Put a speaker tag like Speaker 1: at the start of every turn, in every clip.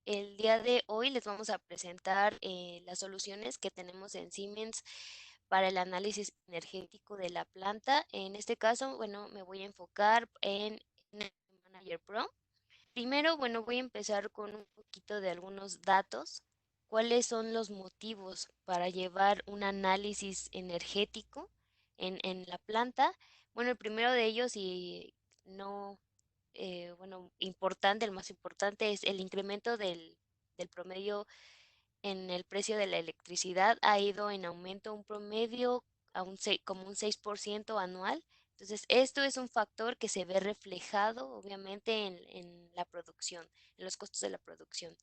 Speaker 1: El día de hoy les vamos a presentar las soluciones que tenemos en Siemens para el análisis energético de la planta. En este caso, bueno, me voy a enfocar en Energy Manager Pro. Primero, bueno, voy a empezar con un poquito de algunos datos. ¿Cuáles son los motivos para llevar un análisis energético en la planta? Bueno, el primero de ellos, y no bueno, importante, el más importante es el incremento del promedio en el precio de la electricidad ha ido en aumento un promedio a como un 6% anual. Entonces, esto es un factor que se ve reflejado, obviamente, en la producción, en los costos de la producción.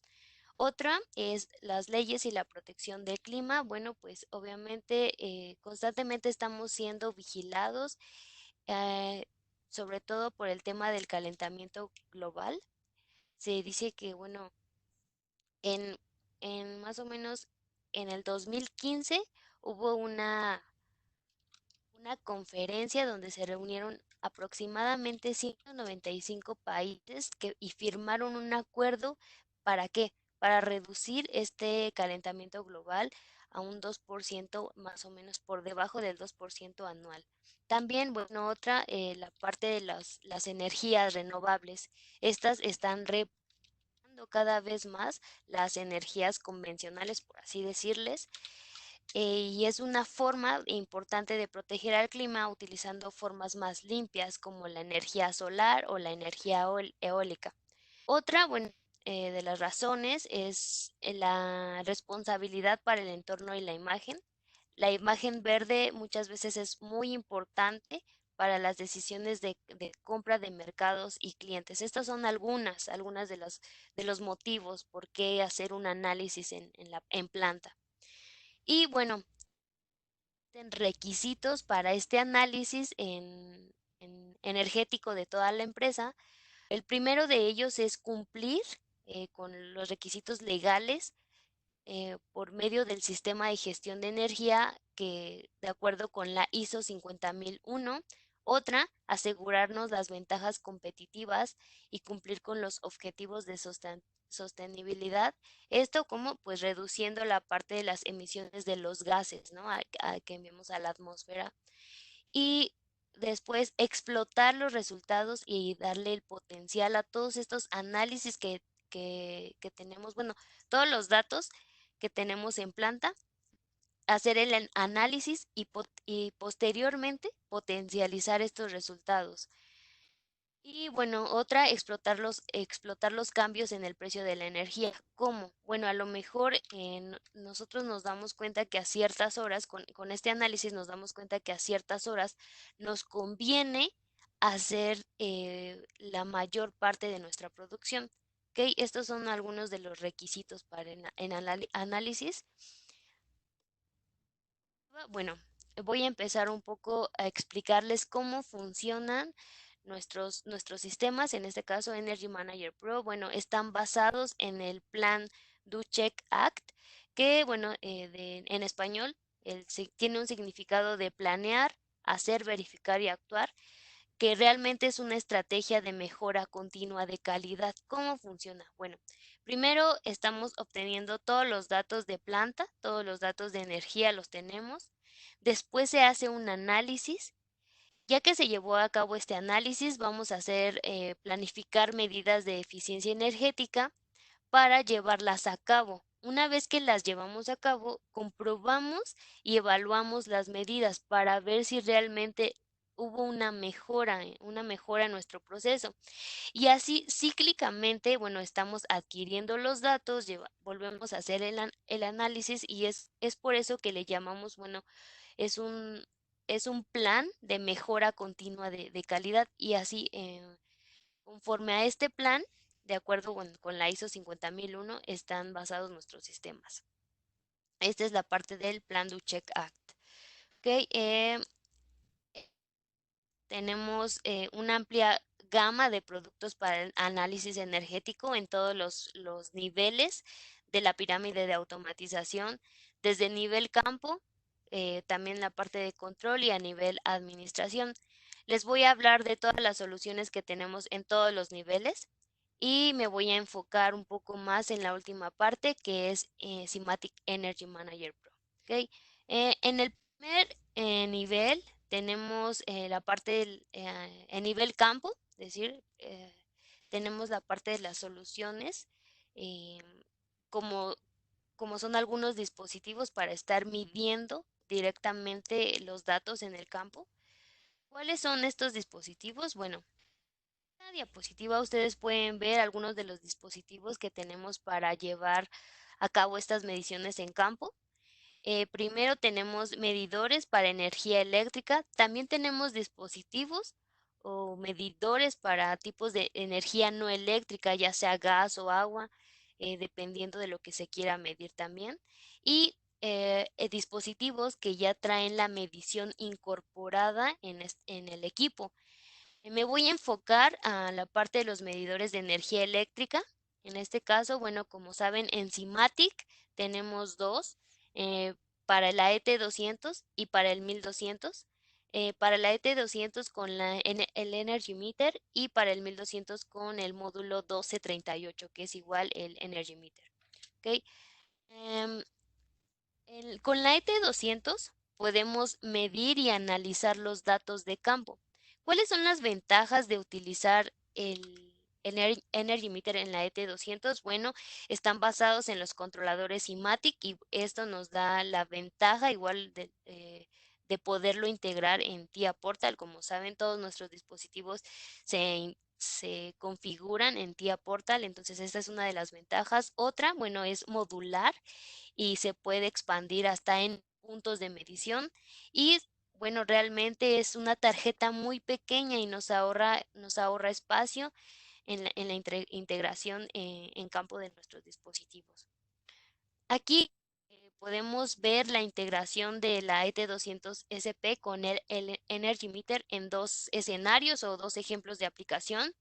Speaker 1: Otra es las leyes y la protección del clima. Bueno, pues obviamente constantemente estamos siendo vigilados, eh, sobre todo por el tema del calentamiento global. Se dice que, bueno, en, en más o menos en el 2015 hubo una conferencia donde se reunieron aproximadamente 195 países y firmaron un acuerdo. ¿Para qué? Para reducir este calentamiento global a un 2% más o menos por debajo del 2% anual. También, bueno, otra, la parte de las energías renovables. Estas están cada vez más las energías convencionales, por así decirles, y es una forma importante de proteger al clima utilizando formas más limpias como la energía solar o la energía eólica. Otra, bueno, de las razones es la responsabilidad para el entorno y la imagen. La imagen verde muchas veces es muy importante para las decisiones de compra de mercados y clientes. Estas son algunas de los motivos por qué hacer un análisis en planta. Y bueno, requisitos para este análisis en energético de toda la empresa. El primero de ellos es cumplir con los requisitos legales por medio del sistema de gestión de energía que, de acuerdo con la ISO 50001, otra, asegurarnos las ventajas competitivas y cumplir con los objetivos de sostenibilidad. Esto como pues reduciendo la parte de las emisiones de los gases, ¿no? Que enviamos a la atmósfera. Y después explotar los resultados y darle el potencial a todos estos análisis que tenemos, bueno, todos los datos que tenemos en planta, hacer el análisis y posteriormente potencializar estos resultados. Y bueno, otra, explotar los cambios en el precio de la energía. ¿Cómo? Bueno, a lo mejor nosotros nos damos cuenta que a ciertas horas, con este análisis nos damos cuenta que a ciertas horas nos conviene hacer la mayor parte de nuestra producción. ¿Ok? Estos son algunos de los requisitos para análisis. Bueno, voy a empezar un poco a explicarles cómo funcionan nuestros sistemas, en este caso Energy Manager Pro. Bueno, están basados en el plan Do Check Act, que, bueno, en español tiene un significado de planear, hacer, verificar y actuar, que realmente es una estrategia de mejora continua de calidad. ¿Cómo funciona? Bueno, primero estamos obteniendo todos los datos de planta, todos los datos de energía los tenemos. Después se hace un análisis. Ya que se llevó a cabo este análisis, vamos a planificar medidas de eficiencia energética para llevarlas a cabo. Una vez que las llevamos a cabo, comprobamos y evaluamos las medidas para ver si realmente hubo una mejora en nuestro proceso. Y así cíclicamente, bueno, estamos adquiriendo los datos, volvemos a hacer el análisis y es por eso que le llamamos, bueno, es un, es un plan de mejora continua de calidad y así, conforme a este plan, de acuerdo con la ISO 50001, están basados nuestros sistemas. Esta es la parte del Plan Do Check Act. Ok, tenemos una amplia gama de productos para el análisis energético en todos los niveles de la pirámide de automatización, desde nivel campo, también la parte de control y a nivel administración. Les voy a hablar de todas las soluciones que tenemos en todos los niveles. y me voy a enfocar un poco más en la última parte que es Semantic Energy Manager Pro. ¿Ok? En el primer nivel tenemos la parte en nivel campo, es decir, tenemos la parte de las soluciones, eh, como, como son algunos dispositivos para estar midiendo directamente los datos en el campo. ¿Cuáles son estos dispositivos? Bueno, en la diapositiva ustedes pueden ver algunos de los dispositivos que tenemos para llevar a cabo estas mediciones en campo. Primero tenemos medidores para energía eléctrica. También tenemos dispositivos o medidores para tipos de energía no eléctrica, ya sea gas o agua, dependiendo de lo que se quiera medir también. Y dispositivos que ya traen la medición incorporada en el equipo. Me voy a enfocar a la parte de los medidores de energía eléctrica. En este caso, bueno, como saben, en Simatic tenemos dos, para la ET200 y para el 1200. Para la ET200 con el Energy Meter y para el 1200 con el módulo 1238, que es igual el Energy Meter. ¿Ok? Em, con la ET200 podemos medir y analizar los datos de campo. ¿Cuáles son las ventajas de utilizar el Energy Meter en la ET200? Bueno, están basados en los controladores IMATIC y esto nos da la ventaja igual de poderlo integrar en TIA Portal. Como saben, todos nuestros dispositivos se configuran en TIA Portal, entonces esta es una de las ventajas. Otra, bueno, es modular y se puede expandir hasta en puntos de medición y bueno, realmente es una tarjeta muy pequeña y nos ahorra espacio en la integración en campo de nuestros dispositivos. Aquí podemos ver la integración de la ET200SP con el Energy Meter en dos escenarios o dos ejemplos de aplicación.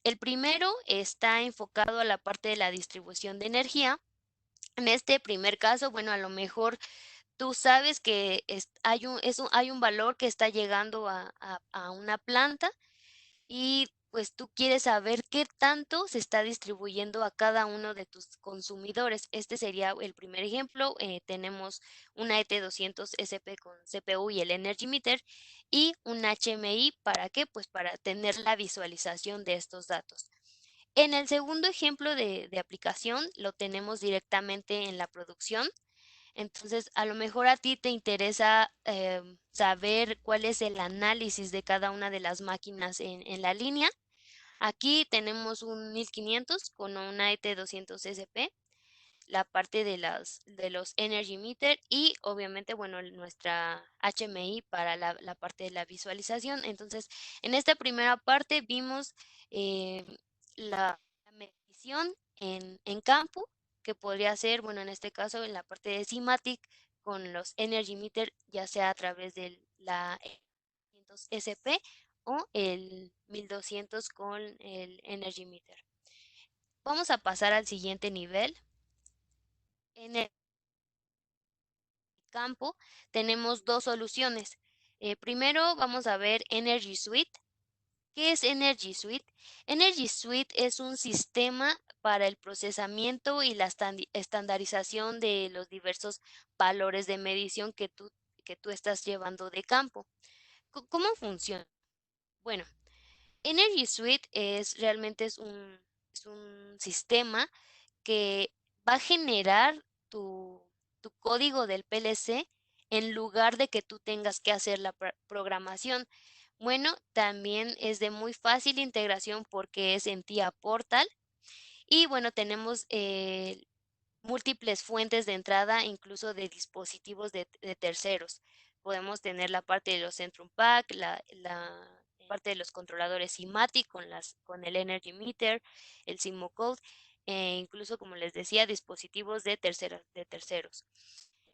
Speaker 1: El primero está enfocado a la parte de la distribución de energía. En este primer caso, bueno, a lo mejor tú sabes que hay un valor que está llegando a una planta y pues tú quieres saber qué tanto se está distribuyendo a cada uno de tus consumidores. Este sería el primer ejemplo. Tenemos una ET200 SP con CPU y el Energy Meter y un HMI. ¿Para qué? Pues para tener la visualización de estos datos. En el segundo ejemplo de aplicación lo tenemos directamente en la producción. Entonces, a lo mejor a ti te interesa saber cuál es el análisis de cada una de las máquinas en la línea. Aquí tenemos un 1500 con una ET200 SP, la parte de los Energy Meter y obviamente, bueno, nuestra HMI para la parte de la visualización. Entonces, en esta primera parte vimos eh, la medición en campo, que podría ser, bueno, en este caso en la parte de Simatic con los Energy Meter, ya sea a través de la 500 SP o el 1200 con el Energy Meter. Vamos a pasar al siguiente nivel. En el campo tenemos dos soluciones. Primero vamos a ver Energy Suite. ¿Qué es Energy Suite? Energy Suite es un sistema para el procesamiento y la estandarización de los diversos valores de medición que tú estás llevando de campo. ¿Cómo funciona? Bueno, Energy Suite realmente es un sistema que va a generar tu código del PLC en lugar de que tú tengas que hacer la programación. Bueno, también es de muy fácil integración porque es en TIA Portal y bueno, tenemos múltiples fuentes de entrada, incluso de dispositivos de terceros. Podemos tener la parte de los Centrum Pack, la parte de los controladores IMATIC con el Energy Meter, el Simo Code, e incluso, como les decía, dispositivos de terceros.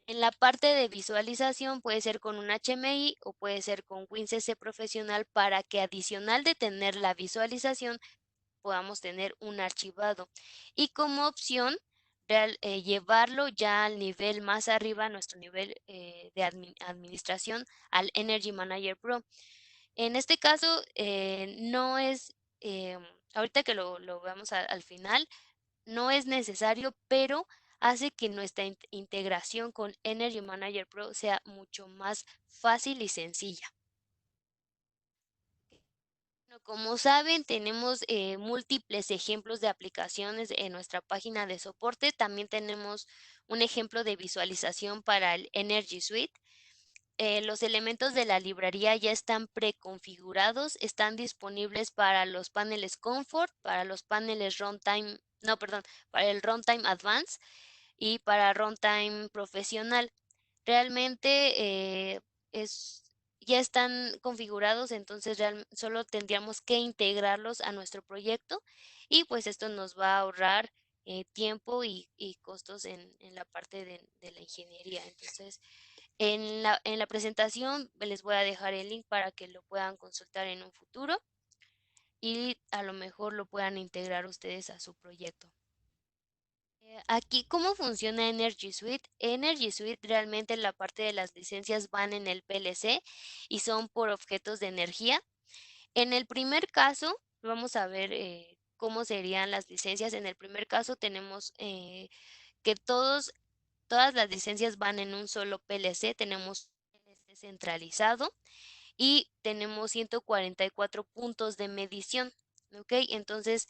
Speaker 1: En la parte de visualización puede ser con un HMI o puede ser con WinCC Profesional para que adicional de tener la visualización podamos tener un archivado. Y como opción, llevarlo ya al nivel más arriba, nuestro nivel de administración, al Energy Manager Pro. En este caso, no es ahorita que lo veamos al final, no es necesario, pero hace que nuestra integración con Energy Manager Pro sea mucho más fácil y sencilla. Bueno, como saben, tenemos múltiples ejemplos de aplicaciones en nuestra página de soporte. También tenemos un ejemplo de visualización para el Energy Suite. Los elementos de la librería ya están preconfigurados, están disponibles para los paneles Comfort, para los paneles Runtime, no, perdón, para el Runtime Advanced y para Runtime Profesional. Realmente es, ya están configurados, entonces solo tendríamos que integrarlos a nuestro proyecto y pues esto nos va a ahorrar tiempo y costos en la parte de la ingeniería. Entonces, en la presentación les voy a dejar el link para que lo puedan consultar en un futuro y a lo mejor lo puedan integrar ustedes a su proyecto. Aquí, ¿cómo funciona Energy Suite? Energy Suite realmente la parte de las licencias van en el PLC y son por objetos de energía. En el primer caso, vamos a ver cómo serían las licencias. En el primer caso tenemos que todas las licencias van en un solo PLC. Tenemos PLC centralizado y tenemos 144 puntos de medición. ¿Ok? Entonces,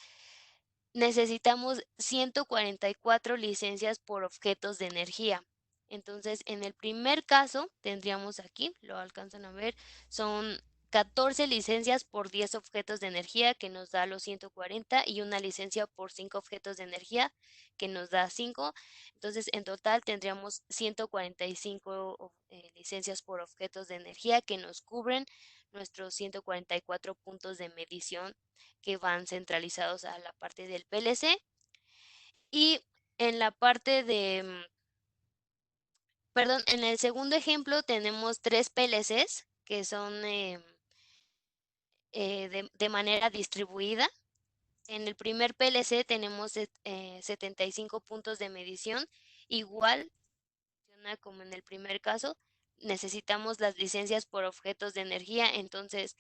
Speaker 1: necesitamos 144 licencias por objetos de energía. Entonces, en el primer caso, tendríamos aquí, lo alcanzan a ver, son 14 licencias por 10 objetos de energía, que nos da los 140, y una licencia por 5 objetos de energía, que nos da 5. Entonces, en total tendríamos 145 licencias por objetos de energía que nos cubren nuestros 144 puntos de medición que van centralizados a la parte del PLC. Y en la parte de, perdón, en el segundo ejemplo tenemos 3 PLCs que son de manera distribuida. En el primer PLC tenemos 75 puntos de medición, igual como en el primer caso, necesitamos las licencias por objetos de energía, entonces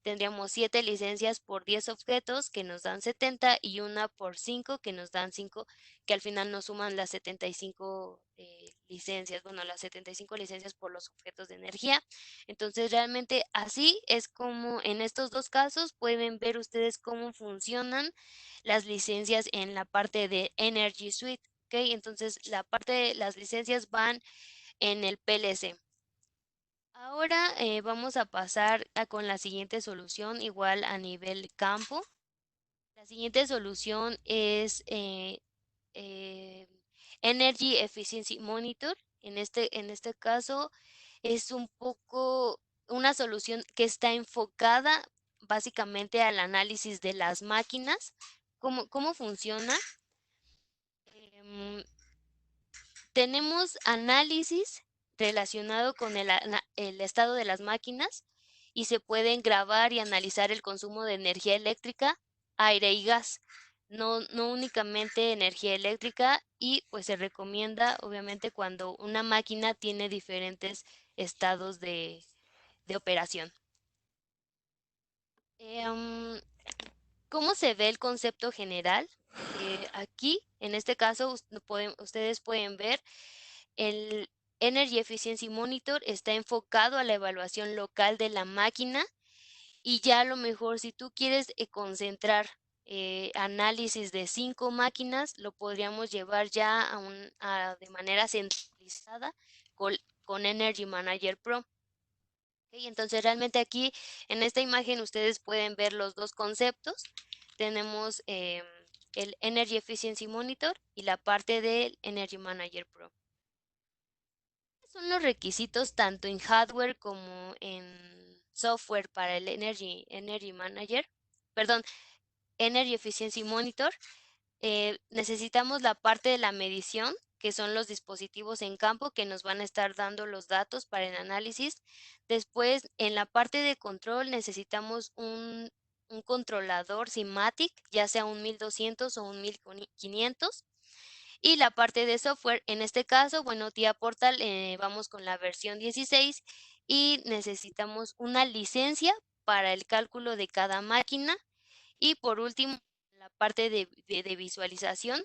Speaker 1: tendríamos 7 licencias por 10 objetos que nos dan 70 y una por 5 que nos dan 5, que al final nos suman las 75 licencias, bueno, las 75 licencias por los objetos de energía. Entonces realmente así es como en estos dos casos pueden ver ustedes cómo funcionan las licencias en la parte de Energy Suite. ¿Ok? Entonces la parte de las licencias van en el PLC. Ahora vamos a pasar con la siguiente solución, igual a nivel campo. La siguiente solución es eh, Energy Efficiency Monitor. En este caso es un poco una solución que está enfocada básicamente al análisis de las máquinas. ¿Cómo funciona? Em, Tenemos análisis relacionado con el estado de las máquinas y se pueden grabar y analizar el consumo de energía eléctrica, aire y gas, no únicamente energía eléctrica, y pues se recomienda obviamente cuando una máquina tiene diferentes estados de operación. Em, ¿Cómo se ve el concepto general? Aquí, en este caso, ustedes pueden ver el Energy Efficiency Monitor está enfocado a la evaluación local de la máquina, y ya a lo mejor si tú quieres concentrar análisis de 5 máquinas, lo podríamos llevar ya de manera centralizada con, con Energy Manager Pro. ¿Ok? Entonces realmente aquí en esta imagen ustedes pueden ver los dos conceptos. Tenemos el Energy Efficiency Monitor y la parte del Energy Manager Pro. Son los requisitos tanto en hardware como en software para el Energy Manager, perdón, Energy Efficiency Monitor. Necesitamos la parte de la medición, que son los dispositivos en campo que nos van a estar dando los datos para el análisis. Después, en la parte de control, necesitamos un controlador SIMATIC, ya sea un 1200 o un 1500. Y la parte de software, en este caso, bueno, TIA Portal, vamos con la versión 16 y necesitamos una licencia para el cálculo de cada máquina. Y por último, la parte de visualización,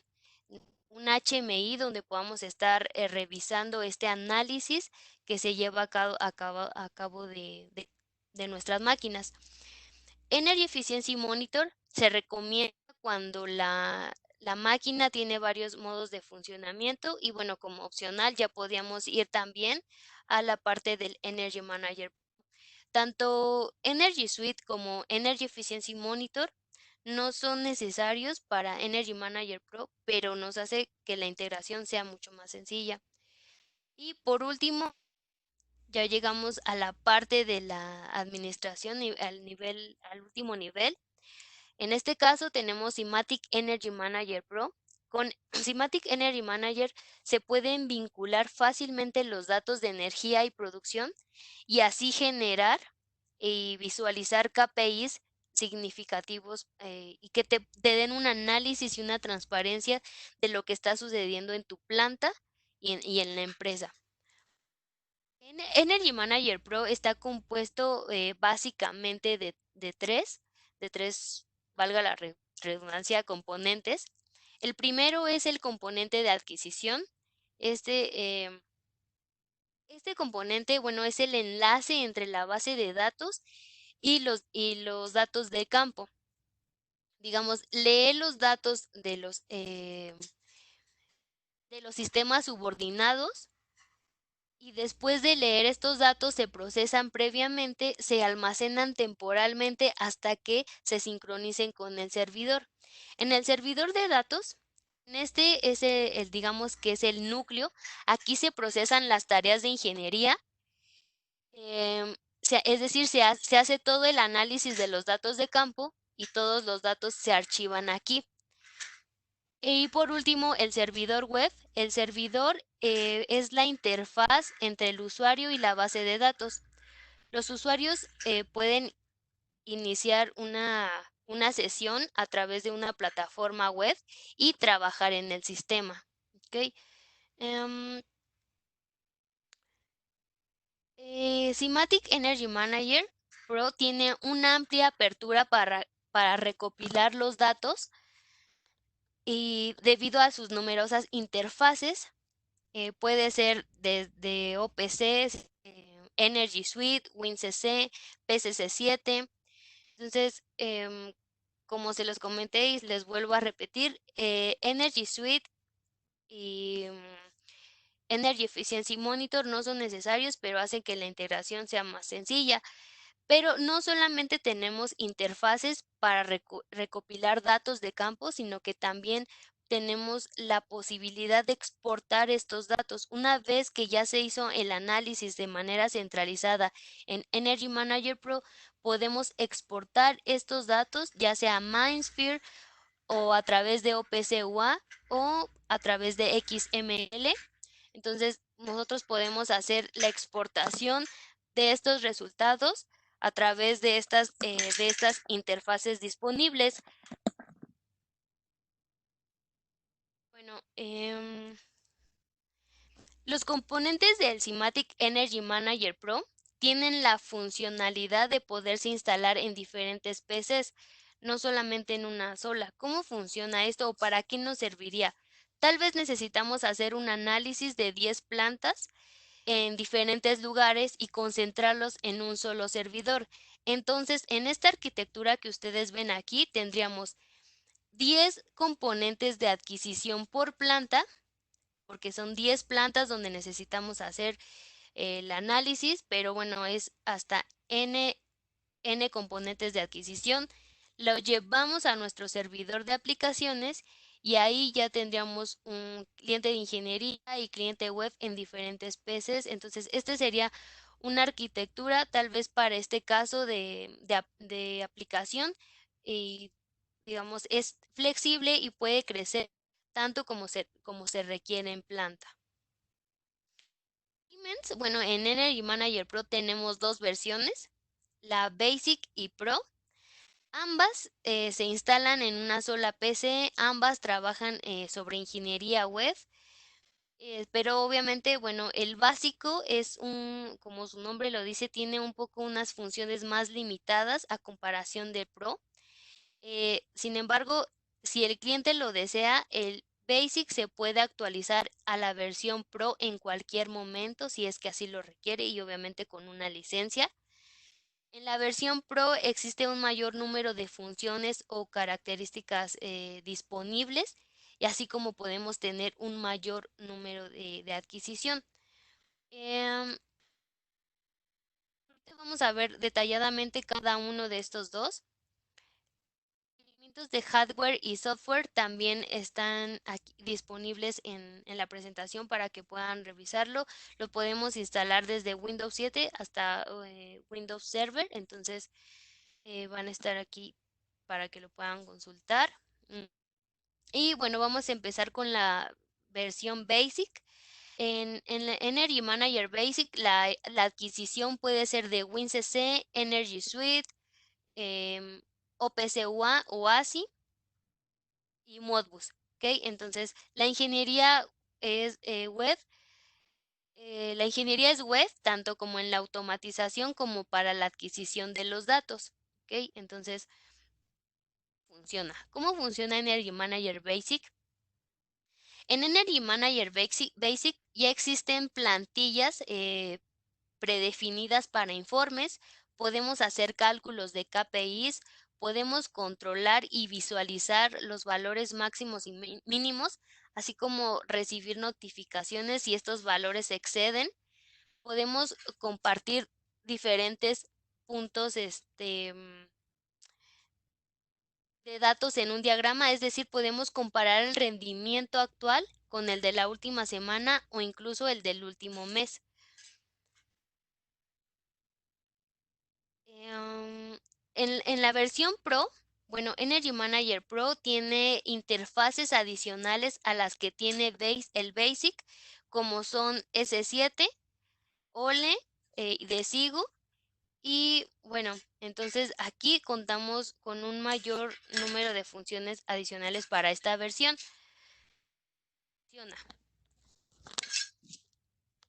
Speaker 1: un HMI donde podamos estar revisando este análisis que se lleva a cabo de nuestras máquinas. Energy Efficiency Monitor se recomienda cuando la máquina tiene varios modos de funcionamiento y bueno, como opcional ya podíamos ir también a la parte del Energy Manager. Tanto Energy Suite como Energy Efficiency Monitor no son necesarios para Energy Manager Pro, pero nos hace que la integración sea mucho más sencilla. Y por último, ya llegamos a la parte de la administración al último nivel. En este caso tenemos Simatic Energy Manager Pro. Con Simatic Energy Manager se pueden vincular fácilmente los datos de energía y producción y así generar y visualizar KPIs significativos y que te den un análisis y una transparencia de lo que está sucediendo en tu planta y en la empresa. Energy Manager Pro está compuesto básicamente de tres, valga la redundancia, componentes. El primero es el componente de adquisición. Este, este componente, bueno, es el enlace entre la base de datos y los datos de campo. Digamos, lee los datos de los sistemas subordinados y después de leer estos datos se procesan previamente, se almacenan temporalmente hasta que se sincronicen con el servidor. En el servidor de datos, en este es digamos que es el núcleo, aquí se procesan las tareas de ingeniería, es decir, se hace todo el análisis de los datos de campo y todos los datos se archivan aquí. Y por último, el servidor web. El servidor es la interfaz entre el usuario y la base de datos. Los usuarios pueden iniciar una sesión a través de una plataforma web y trabajar en el sistema. ¿Ok? Em, Simatic Energy Manager Pro tiene una amplia apertura para recopilar los datos y debido a sus numerosas interfaces, puede ser desde OPC, Energy Suite, WinCC, PCC7. Entonces, como se los comenté y les vuelvo a repetir, Energy Suite y Energy Efficiency Monitor no son necesarios, pero hacen que la integración sea más sencilla. Pero no solamente tenemos interfaces para recopilar datos de campo, sino que también tenemos la posibilidad de exportar estos datos. Una vez que ya se hizo el análisis de manera centralizada en Energy Manager Pro, podemos exportar estos datos ya sea a MindSphere o a través de OPC UA o a través de XML. Entonces, nosotros podemos hacer la exportación de estos resultados a través de estas interfaces disponibles. Bueno, los componentes del Simatic Energy Manager Pro tienen la funcionalidad de poderse instalar en diferentes PCs, no solamente en una sola. ¿Cómo funciona esto o para qué nos serviría? Tal vez necesitamos hacer un análisis de 10 plantas en diferentes lugares y concentrarlos en un solo servidor. Entonces, en esta arquitectura que ustedes ven aquí, tendríamos 10 componentes de adquisición por planta, porque son 10 plantas donde necesitamos hacer el análisis, pero bueno, es hasta n componentes de adquisición. Lo llevamos a nuestro servidor de aplicaciones y ahí ya tendríamos un cliente de ingeniería y cliente web en diferentes PCs. Entonces, este sería una arquitectura tal vez para este caso de aplicación y digamos es flexible y puede crecer tanto como se requiere en planta. Siemens, bueno, en Energy Manager Pro tenemos dos versiones, la Basic y Pro. Ambas se instalan en una sola PC, ambas trabajan sobre ingeniería web, pero obviamente, bueno, el básico es como su nombre lo dice, tiene un poco unas funciones más limitadas a comparación del Pro. Sin embargo, si el cliente lo desea, el Basic se puede actualizar a la versión Pro en cualquier momento si es que así lo requiere y obviamente con una licencia. En la versión Pro existe un mayor número de funciones o características disponibles y así como podemos tener un mayor número de adquisición. Em, Vamos a ver detalladamente cada uno de estos dos. Elementos de hardware y software también están aquí disponibles en la presentación para que puedan revisarlo. Lo podemos instalar desde Windows 7 hasta Windows Server, entonces van a estar aquí para que lo puedan consultar. Mm, Y bueno, vamos a empezar con la versión Basic. En la Energy Manager Basic, la adquisición puede ser de WinCC, Energy Suite, em, OPC UA o ASI y Modbus. ¿Ok? Entonces, es web. La ingeniería es web, tanto como en la automatización como para la adquisición de los datos. ¿Ok? Entonces, funciona. ¿Cómo funciona Energy Manager Basic? En Energy Manager Basic ya existen plantillas predefinidas para informes, podemos hacer cálculos de KPIs, podemos controlar y visualizar los valores máximos y mínimos, así como recibir notificaciones si estos valores exceden. Podemos compartir diferentes puntos de datos en un diagrama, es decir, podemos comparar el rendimiento actual con el de la última semana o incluso el del último mes. En la versión Pro, bueno, Energy Manager Pro tiene interfaces adicionales a las que tiene el Basic, como son S7, OLE, Desigo, y bueno, entonces aquí contamos con un mayor número de funciones adicionales para esta versión. Funciona.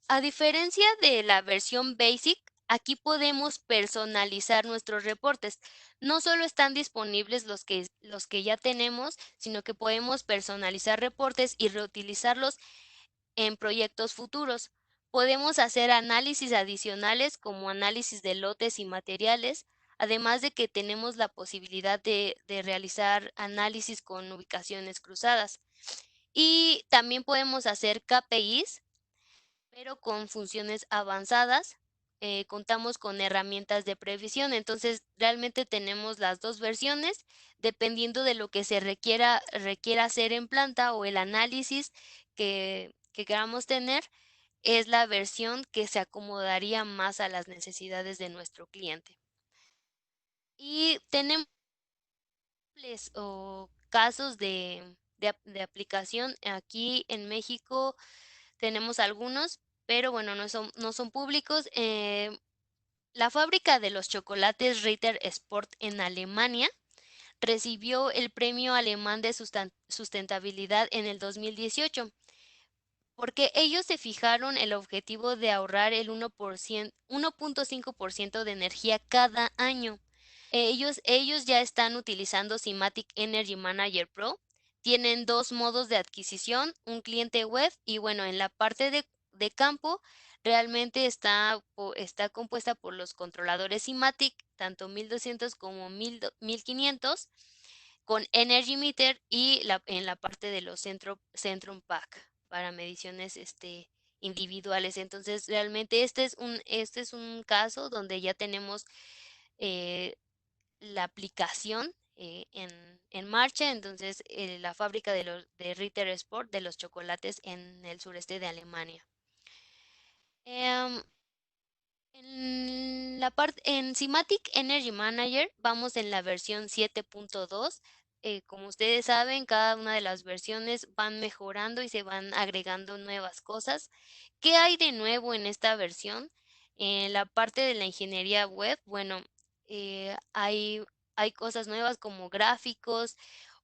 Speaker 1: A diferencia de la versión Basic, aquí podemos personalizar nuestros reportes. No solo están disponibles los que ya tenemos, sino que podemos personalizar reportes y reutilizarlos en proyectos futuros. Podemos hacer análisis adicionales como análisis de lotes y materiales, además de que tenemos la posibilidad de realizar análisis con ubicaciones cruzadas. Y también podemos hacer KPIs pero con funciones avanzadas. Contamos con herramientas de previsión, entonces realmente tenemos las dos versiones dependiendo de lo que requiera hacer en planta o el análisis que queramos tener, es la versión que se acomodaría más a las necesidades de nuestro cliente. Y tenemos casos de aplicación aquí en México. Tenemos algunos, pero bueno, no son públicos. La fábrica de los chocolates Ritter Sport en Alemania recibió el premio alemán de sustentabilidad en el 2018 porque ellos se fijaron el objetivo de ahorrar el 1.5% de energía cada año. Ellos ya están utilizando Simatic Energy Manager Pro. Tienen dos modos de adquisición, un cliente web y bueno, en la parte de campo realmente está compuesta por los controladores Simatic, tanto 1200 como 1500, con Energy Meter y en la parte de los Centrum Pack para mediciones individuales. Entonces, realmente este es un caso donde ya tenemos eh, la aplicación en marcha. Entonces, la fábrica de Ritter Sport de los chocolates en el sureste de Alemania. Em, en Simatic Energy Manager vamos en la versión 7.2. Como ustedes saben, cada una de las versiones van mejorando y se van agregando nuevas cosas. ¿Qué hay de nuevo en esta versión? En la parte de la ingeniería web, bueno, hay cosas nuevas como gráficos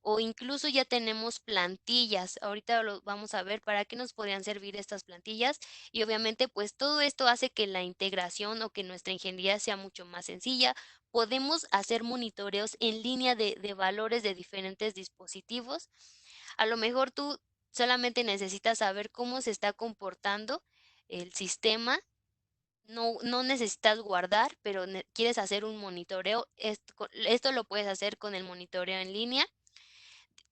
Speaker 1: o incluso ya tenemos plantillas. Ahorita lo vamos a ver para qué nos podrían servir estas plantillas y obviamente pues todo esto hace que la integración o que nuestra ingeniería sea mucho más sencilla. Podemos hacer monitoreos en línea de valores de diferentes dispositivos. A lo mejor tú solamente necesitas saber cómo se está comportando el sistema. No necesitas guardar, pero quieres hacer un monitoreo. Esto lo puedes hacer con el monitoreo en línea.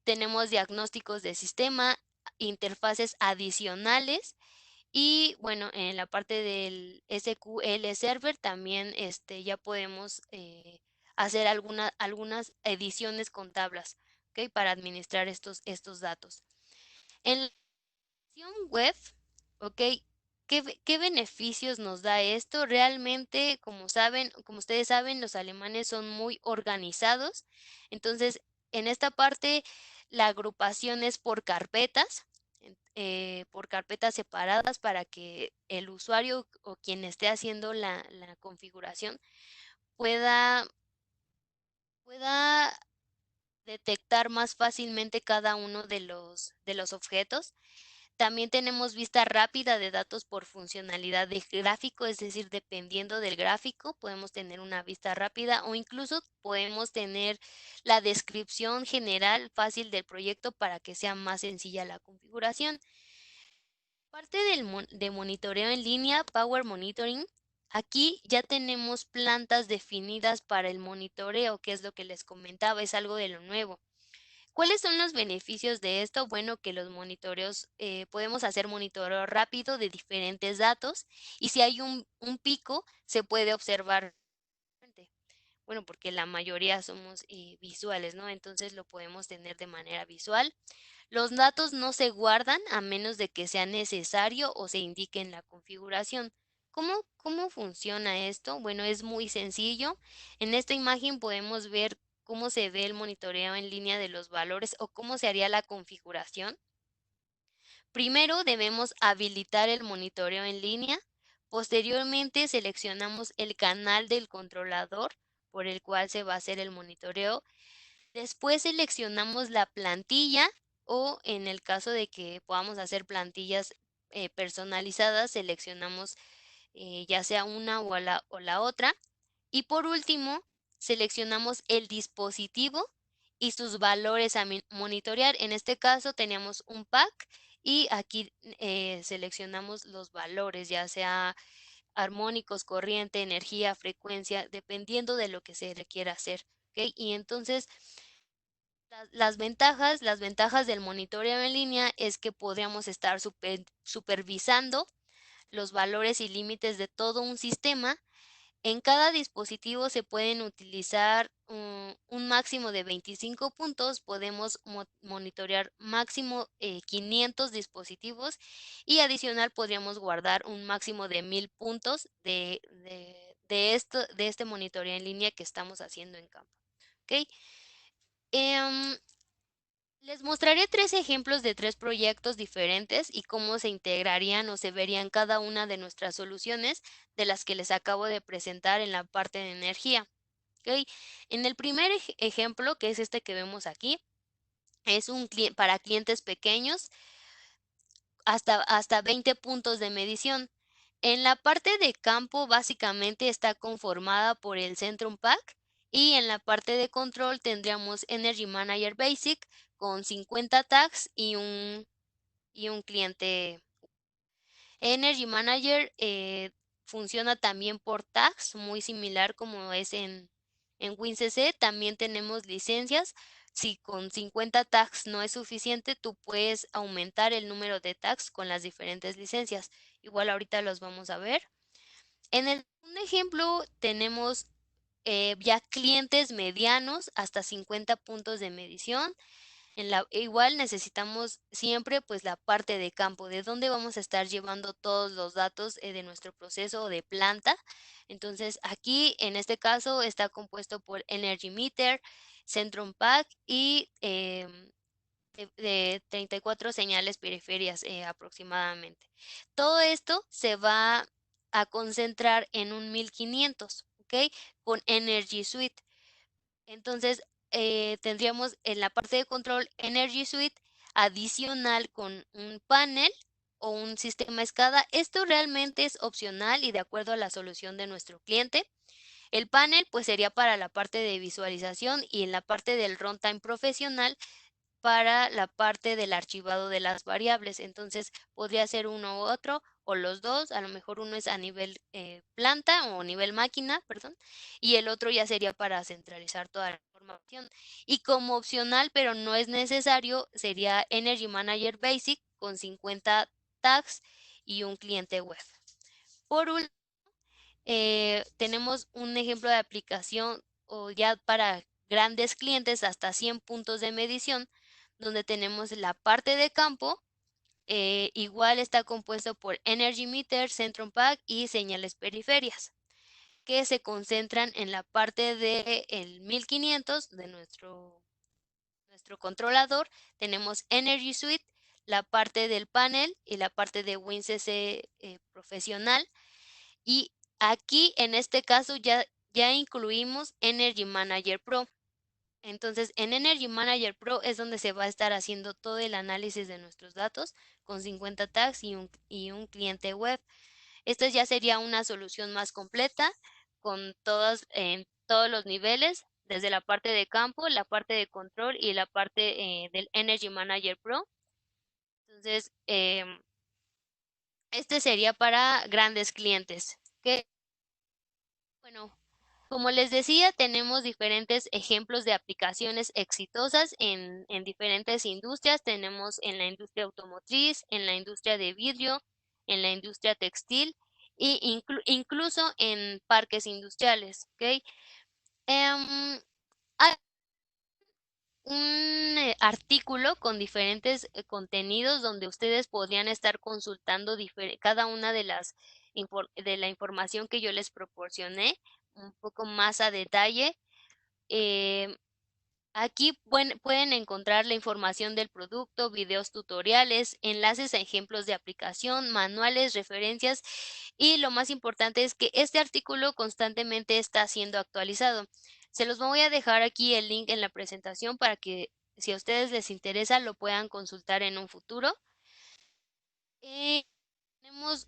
Speaker 1: Tenemos diagnósticos de sistema, interfaces adicionales y bueno, en la parte del SQL Server también ya podemos hacer algunas ediciones con tablas, ¿ok? Para administrar estos datos. En la versión web, ¿ok? ¿Qué beneficios nos da esto? Realmente, como ustedes saben, los alemanes son muy organizados. Entonces, en esta parte, la agrupación es por carpetas, por carpetas separadas para que el usuario o quien esté haciendo la configuración pueda, pueda detectar más fácilmente cada uno de los objetos. También tenemos vista rápida de datos por funcionalidad de gráfico, es decir, dependiendo del gráfico, podemos tener una vista rápida o incluso podemos tener la descripción general fácil del proyecto para que sea más sencilla la configuración. Parte de monitoreo en línea, Power Monitoring, aquí ya tenemos plantas definidas para el monitoreo, que es lo que les comentaba, es algo de lo nuevo. ¿Cuáles son los beneficios de esto? Bueno, que los monitoreos, podemos hacer monitoreo rápido de diferentes datos y si hay un pico, se puede observar. Bueno, porque la mayoría somos visuales, ¿no? Entonces lo podemos tener de manera visual. Los datos no se guardan a menos de que sea necesario o se indique en la configuración. ¿Cómo funciona esto? Bueno, es muy sencillo. En esta imagen podemos ver cómo se ve el monitoreo en línea de los valores o cómo se haría la configuración. Primero debemos habilitar el monitoreo en línea. Posteriormente seleccionamos el canal del controlador por el cual se va a hacer el monitoreo. Después seleccionamos la plantilla o en el caso de que podamos hacer plantillas personalizadas, seleccionamos ya sea una o la otra. Y por último, seleccionamos el dispositivo y sus valores a monitorear. En este caso teníamos un pack y aquí seleccionamos los valores, ya sea armónicos, corriente, energía, frecuencia, dependiendo de lo que se requiera hacer. ¿Ok? Y entonces las ventajas del monitoreo en línea es que podríamos estar supervisando los valores y límites de todo un sistema. En cada dispositivo se pueden utilizar un máximo de 25 puntos, podemos monitorear máximo 500 dispositivos y adicional podríamos guardar un máximo de 1000 puntos de este monitoreo en línea que estamos haciendo en campo. ¿Ok? Em, Les mostraré tres ejemplos de tres proyectos diferentes y cómo se integrarían o se verían cada una de nuestras soluciones de las que les acabo de presentar en la parte de energía. ¿Ok? En el primer ejemplo, que es este que vemos aquí, es para clientes pequeños hasta 20 puntos de medición. En la parte de campo básicamente está conformada por el Centrum Pack y en la parte de control tendríamos Energy Manager Basic con 50 tags y un cliente. Energy Manager funciona también por tags, muy similar como es en WinCC. También tenemos licencias. Si con 50 tags no es suficiente, tú puedes aumentar el número de tags con las diferentes licencias. Igual ahorita los vamos a ver. En el segundo ejemplo tenemos ya clientes medianos hasta 50 puntos de medición. Igual necesitamos siempre pues la parte de campo, de dónde vamos a estar llevando todos los datos de nuestro proceso o de planta. Entonces aquí en este caso está compuesto por Energy Meter, Centrum Pack y de 34 señales periferias aproximadamente. Todo esto se va a concentrar en un 1500, ¿ok? Con Energy Suite. Entonces, tendríamos en la parte de control Energy Suite adicional con un panel o un sistema SCADA. Esto realmente es opcional y de acuerdo a la solución de nuestro cliente. El panel pues sería para la parte de visualización y en la parte del runtime profesional para la parte del archivado de las variables. Entonces, podría ser uno u otro o los dos, a lo mejor uno es a nivel planta o nivel máquina, perdón, y el otro ya sería para centralizar toda la información. Y como opcional, pero no es necesario, sería Energy Manager Basic con 50 tags y un cliente web. Por último, tenemos un ejemplo de aplicación o ya para grandes clientes hasta 100 puntos de medición, donde tenemos la parte de campo, igual está compuesto por Energy Meter, Centrum Pack y señales periferias, que se concentran en la parte de el 1500 de nuestro controlador. Tenemos Energy Suite, la parte del panel y la parte de WinCC profesional. Y aquí, en este caso, ya incluimos Energy Manager Pro. Entonces, en Energy Manager Pro es donde se va a estar haciendo todo el análisis de nuestros datos con 50 tags y un cliente web. Esta ya sería una solución más completa con todos, en todos los niveles, desde la parte de campo, la parte de control y la parte del Energy Manager Pro. Entonces, este sería para grandes clientes. Que, bueno, como les decía, tenemos diferentes ejemplos de aplicaciones exitosas en diferentes industrias. Tenemos en la industria automotriz, en la industria de vidrio, en la industria textil e incluso en parques industriales. ¿Ok? Hay un artículo con diferentes contenidos donde ustedes podrían estar consultando cada una de de la información que yo les proporcioné un poco más a detalle. Eh, Aquí pueden encontrar la información del producto, videos tutoriales, enlaces a ejemplos de aplicación, manuales, referencias y lo más importante es que este artículo constantemente está siendo actualizado. Se los voy a dejar aquí el link en la presentación para que si a ustedes les interesa lo puedan consultar en un futuro. Eh, tenemos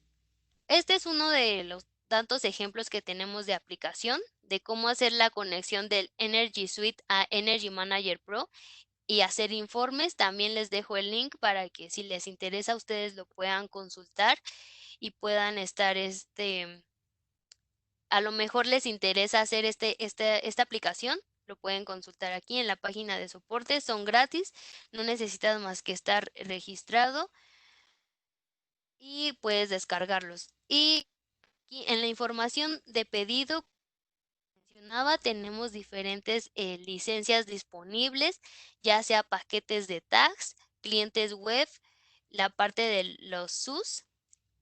Speaker 1: Este es uno de los tantos ejemplos que tenemos de aplicación de cómo hacer la conexión del Energy Suite a Energy Manager Pro y hacer informes. También les dejo el link para que si les interesa ustedes lo puedan consultar y puedan estar a lo mejor les interesa hacer esta aplicación. Lo pueden consultar aquí en la página de soporte, son gratis, no necesitas más que estar registrado y puedes descargarlos. Y aquí en la información de pedido mencionaba, tenemos diferentes licencias disponibles, ya sea paquetes de tags, clientes web, la parte de los SUS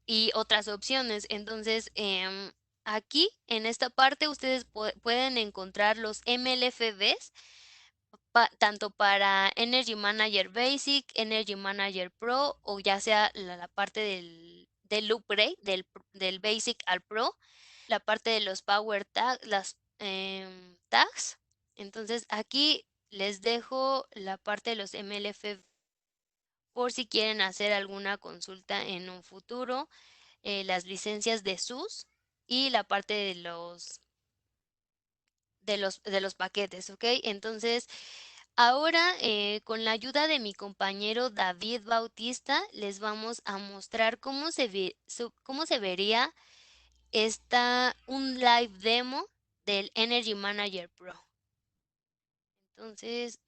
Speaker 1: y otras opciones. Entonces, aquí en esta parte ustedes pueden encontrar los MLFBs, tanto para Energy Manager Basic, Energy Manager Pro o ya sea la parte del upgrade, del Basic al Pro, la parte de los Power Tags, las tags. Entonces aquí les dejo la parte de los MLF por si quieren hacer alguna consulta en un futuro, las licencias de SUS y la parte de los paquetes, ¿ok? Entonces, ahora con la ayuda de mi compañero David Bautista, les vamos a mostrar cómo se vería un live demo del Energy Manager Pro. Entonces,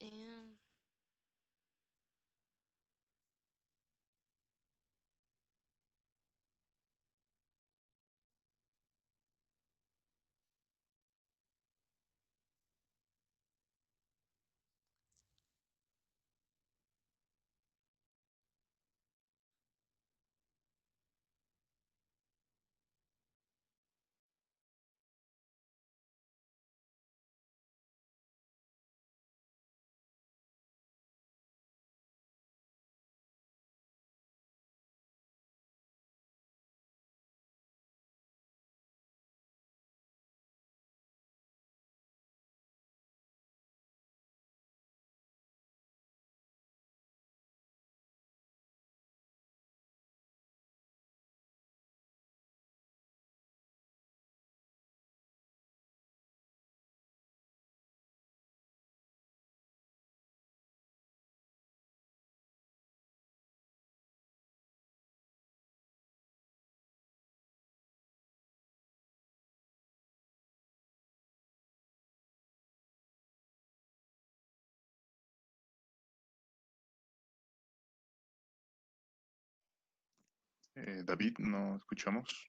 Speaker 2: David, no escuchamos.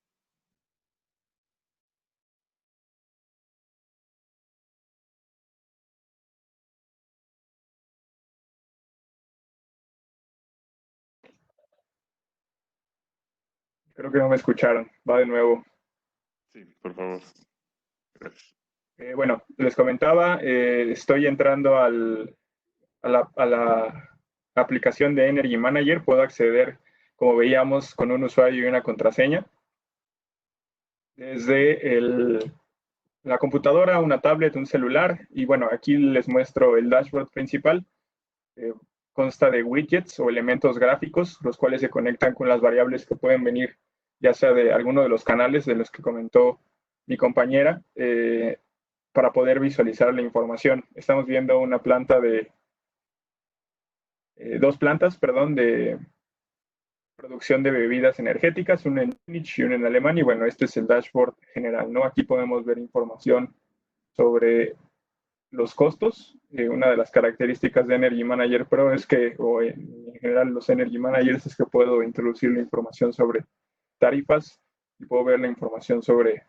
Speaker 3: Creo que no me escucharon. Va de nuevo.
Speaker 2: Sí, por favor. Gracias.
Speaker 3: Bueno, les comentaba, estoy entrando a la aplicación de Energy Manager. Puedo acceder, como veíamos, con un usuario y una contraseña. Desde la computadora, una tablet, un celular. Y bueno, aquí les muestro el dashboard principal. Eh, Consta de widgets o elementos gráficos, los cuales se conectan con las variables que pueden venir, ya sea de alguno de los canales de los que comentó mi compañera, para poder visualizar la información. Estamos viendo una planta dos plantas, perdón, de producción de bebidas energéticas, una en Múnich y una en Alemania. Y bueno, este es el dashboard general, ¿no? Aquí podemos ver información sobre los costos. Una de las características de Energy Manager Pro es que, o en general los Energy Managers, es que puedo introducir la información sobre tarifas y puedo ver la información sobre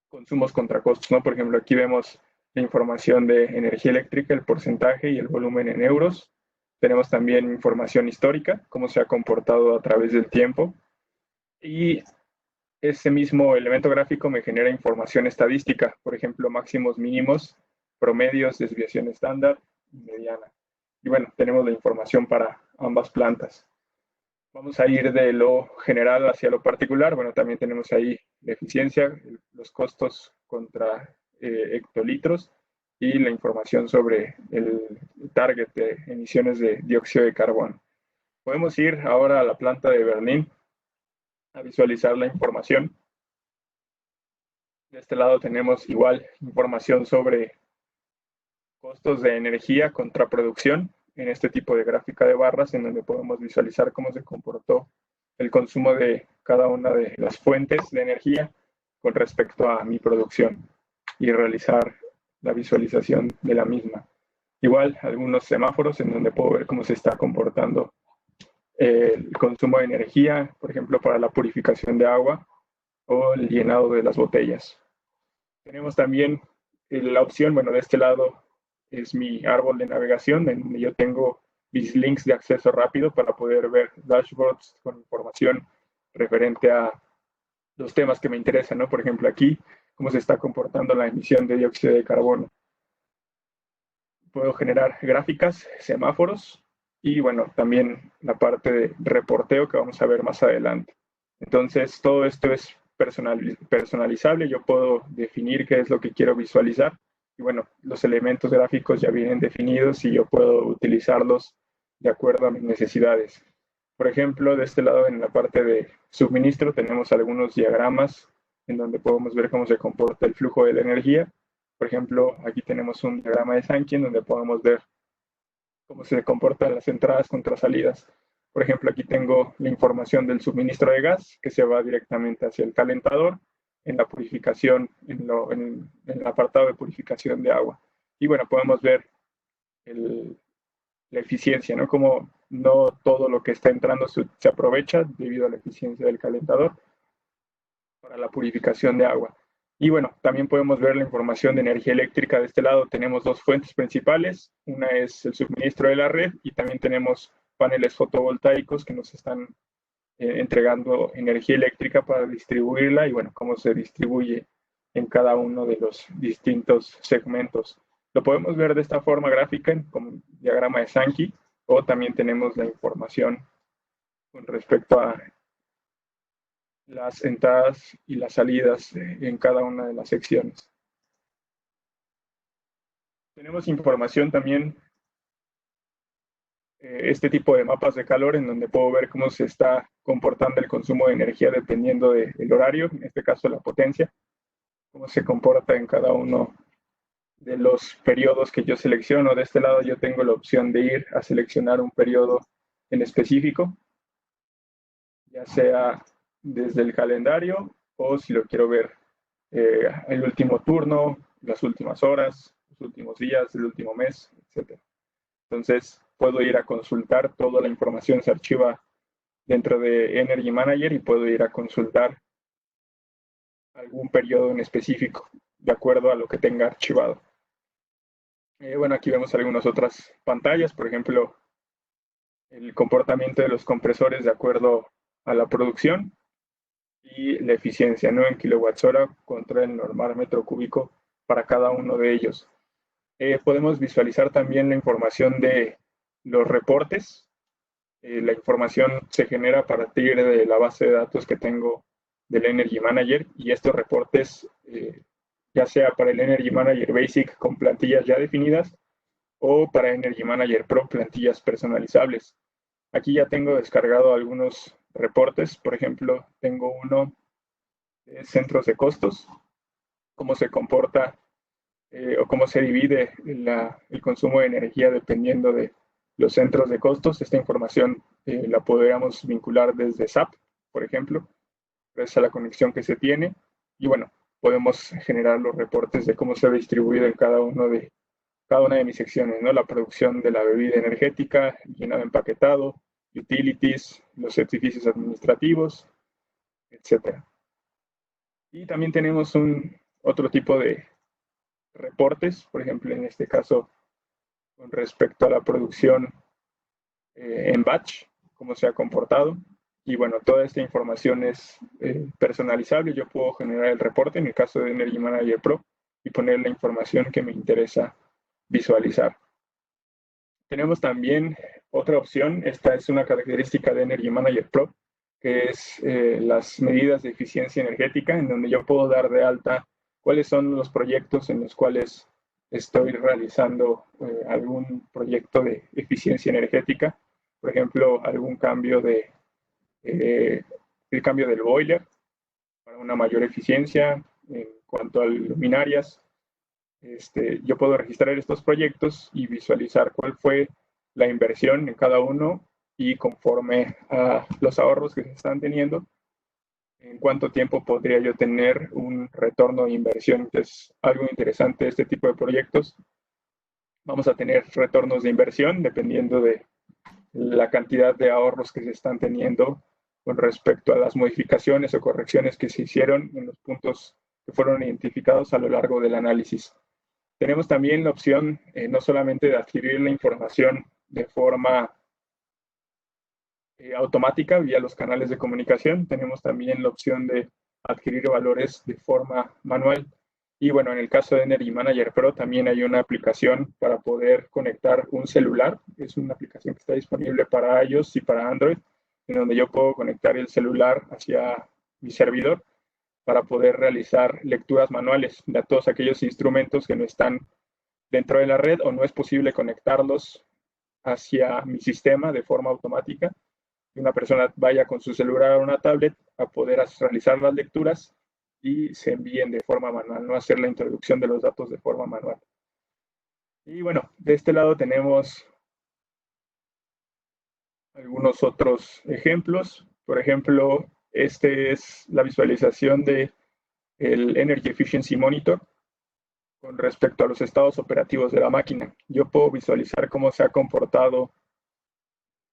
Speaker 3: consumos contra costos, ¿no? Por ejemplo, aquí vemos la información de energía eléctrica, el porcentaje y el volumen en euros. Tenemos también información histórica, cómo se ha comportado a través del tiempo. Y ese mismo elemento gráfico me genera información estadística, por ejemplo, máximos, mínimos, promedios, desviación estándar y mediana. Y bueno, tenemos la información para ambas plantas. Vamos a ir de lo general hacia lo particular. Bueno, también tenemos ahí la eficiencia, los costos contra hectolitros y la información sobre el target de emisiones de dióxido de carbono. Podemos ir ahora a la planta de Berlín a visualizar la información. De este lado tenemos igual información sobre costos de energía contra producción en este tipo de gráfica de barras, en donde podemos visualizar cómo se comportó el consumo de cada una de las fuentes de energía con respecto a mi producción y realizar la visualización de la misma. Igual algunos semáforos en donde puedo ver cómo se está comportando el consumo de energía, por ejemplo, para la purificación de agua o el llenado de las botellas. Tenemos también la opción, bueno, de este lado es mi árbol de navegación, en donde yo tengo mis links de acceso rápido para poder ver dashboards con información referente a los temas que me interesan, ¿no? Por ejemplo, aquí, cómo se está comportando la emisión de dióxido de carbono. Puedo generar gráficas, semáforos y, bueno, también la parte de reporteo que vamos a ver más adelante. Entonces, todo esto es personalizable. Yo puedo definir qué es lo que quiero visualizar. Y bueno, los elementos gráficos ya vienen definidos y yo puedo utilizarlos de acuerdo a mis necesidades. Por ejemplo, de este lado, en la parte de suministro, tenemos algunos diagramas en donde podemos ver cómo se comporta el flujo de la energía. Por ejemplo, aquí tenemos un diagrama de Sankey en donde podemos ver cómo se comportan las entradas contra salidas. Por ejemplo, aquí tengo la información del suministro de gas que se va directamente hacia el calentador, en la purificación, en el apartado de purificación de agua. Y bueno, podemos ver la eficiencia, ¿no? Como no todo lo que está entrando se aprovecha debido a la eficiencia del calentador para la purificación de agua. Y bueno, también podemos ver la información de energía eléctrica. De este lado tenemos dos fuentes principales. Una es el suministro de la red y también tenemos paneles fotovoltaicos que nos están entregando energía eléctrica para distribuirla y bueno, cómo se distribuye en cada uno de los distintos segmentos. Lo podemos ver de esta forma gráfica como un diagrama de Sankey o también tenemos la información con respecto a las entradas y las salidas en cada una de las secciones. Tenemos información también, este tipo de mapas de calor en donde puedo ver cómo se está comportando el consumo de energía dependiendo del horario, en este caso la potencia, cómo se comporta en cada uno de los periodos que yo selecciono. De este lado yo tengo la opción de ir a seleccionar un periodo en específico, ya sea desde el calendario o si lo quiero ver el último turno, las últimas horas, los últimos días, el último mes, etc. Entonces puedo ir a consultar, toda la información se archiva dentro de Energy Manager y puedo ir a consultar algún periodo en específico de acuerdo a lo que tenga archivado. Bueno, aquí vemos algunas otras pantallas, por ejemplo, el comportamiento de los compresores de acuerdo a la producción y la eficiencia, ¿no? En kilowatts-hora contra el normal metro cúbico para cada uno de ellos. Podemos visualizar también la información de los reportes. La información se genera a partir de la base de datos que tengo del Energy Manager y estos reportes, ya sea para el Energy Manager Basic con plantillas ya definidas o para Energy Manager Pro plantillas personalizables. Aquí ya tengo descargado algunos reportes, por ejemplo, tengo uno de centros de costos, cómo se comporta o cómo se divide el consumo de energía dependiendo de los centros de costos. Esta información la podríamos vincular desde SAP, por ejemplo, gracias a la conexión que se tiene. Y bueno, podemos generar los reportes de cómo se ha distribuido en cada una de mis secciones, ¿no? La producción de la bebida energética, llenado empaquetado, utilities, los servicios administrativos, etcétera. Y también tenemos otro tipo de reportes, por ejemplo, en este caso, con respecto a la producción en batch, cómo se ha comportado. Y bueno, toda esta información es personalizable. Yo puedo generar el reporte en el caso de Energy Manager Pro y poner la información que me interesa visualizar. Tenemos también otra opción. Esta es una característica de Energy Manager Pro, que es las medidas de eficiencia energética, en donde yo puedo dar de alta cuáles son los proyectos en los cuales estoy realizando algún proyecto de eficiencia energética. Por ejemplo, algún cambio el cambio del boiler para una mayor eficiencia en cuanto a luminarias. Yo puedo registrar estos proyectos y visualizar cuál fue la inversión en cada uno y conforme a los ahorros que se están teniendo, en cuánto tiempo podría yo tener un retorno de inversión, que es algo interesante de este tipo de proyectos. Vamos a tener retornos de inversión dependiendo de la cantidad de ahorros que se están teniendo con respecto a las modificaciones o correcciones que se hicieron en los puntos que fueron identificados a lo largo del análisis. Tenemos también la opción no solamente de adquirir la información de forma automática vía los canales de comunicación, tenemos también la opción de adquirir valores de forma manual. Y bueno, en el caso de Energy Manager Pro también hay una aplicación para poder conectar un celular. Es una aplicación que está disponible para iOS y para Android, en donde yo puedo conectar el celular hacia mi servidor para poder realizar lecturas manuales de todos aquellos instrumentos que no están dentro de la red o no es posible conectarlos hacia mi sistema de forma automática. Y una persona vaya con su celular o una tablet a poder realizar las lecturas y se envíen de forma manual, no hacer la introducción de los datos de forma manual. Y bueno, de este lado tenemos algunos otros ejemplos. Por ejemplo, este es la visualización de el Energy Efficiency Monitor con respecto a los estados operativos de la máquina. Yo puedo visualizar cómo se ha comportado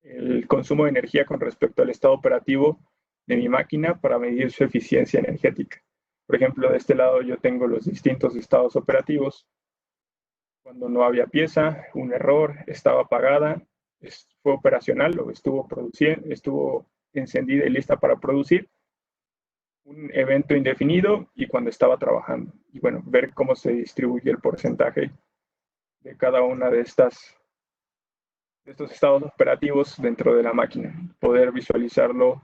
Speaker 3: el consumo de energía con respecto al estado operativo de mi máquina para medir su eficiencia energética. Por ejemplo, de este lado yo tengo los distintos estados operativos. Cuando no había pieza, un error, estaba apagada, fue operacional o estuvo produciendo, estuvo encendida y lista para producir, un evento indefinido y cuando estaba trabajando. Y bueno, ver cómo se distribuye el porcentaje de cada una de estos estados operativos dentro de la máquina. Poder visualizarlo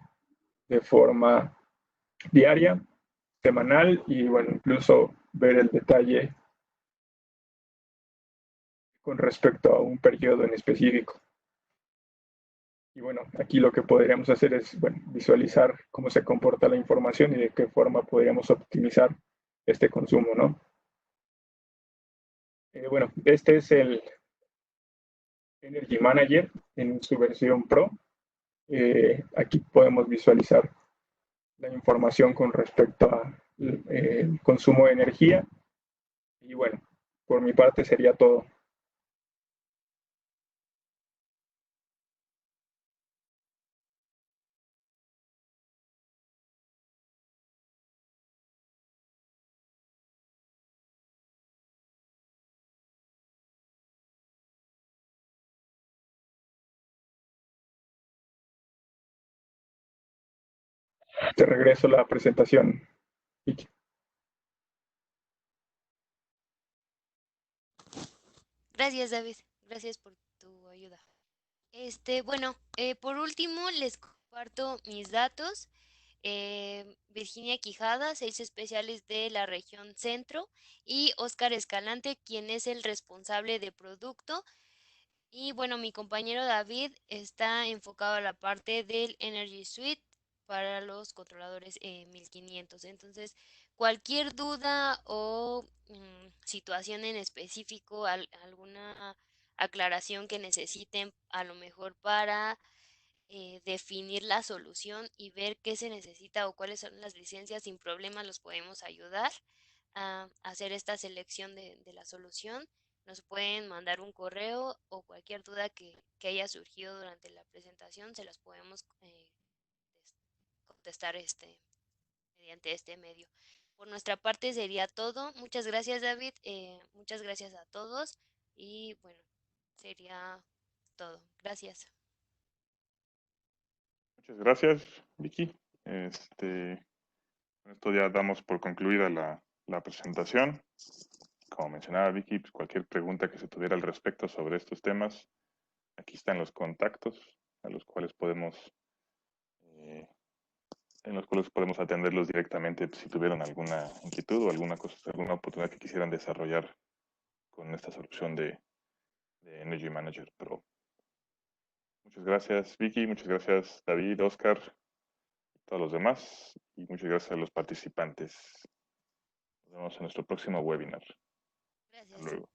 Speaker 3: de forma diaria, semanal y bueno, incluso ver el detalle con respecto a un periodo en específico. Y bueno, aquí lo que podríamos hacer es visualizar cómo se comporta la información y de qué forma podríamos optimizar este consumo, ¿no? Bueno, este es el Energy Manager en su versión Pro. Aquí podemos visualizar la información con respecto al consumo de energía. Y bueno, por mi parte sería todo. Te regreso la presentación, Vicky.
Speaker 1: Gracias, David. Gracias por tu ayuda. Bueno, por último les comparto mis datos. Virginia Quijada, 6 especiales de la región centro, y Óscar Escalante, quien es el responsable de producto. Y bueno, mi compañero David está enfocado a la parte del Energy Suite para los controladores 1500. Entonces, cualquier duda o situación en específico, alguna aclaración que necesiten, a lo mejor para definir la solución y ver qué se necesita o cuáles son las licencias, sin problema los podemos ayudar a hacer esta selección de la solución. Nos pueden mandar un correo o cualquier duda que haya surgido durante la presentación, se las podemos contestar mediante este medio. Por nuestra parte sería todo. Muchas gracias, David. Muchas gracias a todos. Y bueno, sería todo. Gracias.
Speaker 2: Muchas gracias, Vicky. Con esto ya damos por concluida la presentación. Como mencionaba Vicky, pues cualquier pregunta que se tuviera al respecto sobre estos temas, aquí están los contactos a los cuales eh, en los cuales podemos atenderlos directamente si tuvieran alguna inquietud o alguna oportunidad que quisieran desarrollar con esta solución de Energy Manager Pro. Muchas gracias, Vicky. Muchas gracias, David, Oscar, y todos los demás. Y muchas gracias a los participantes. Nos vemos en nuestro próximo webinar.
Speaker 1: Gracias.
Speaker 2: Hasta luego.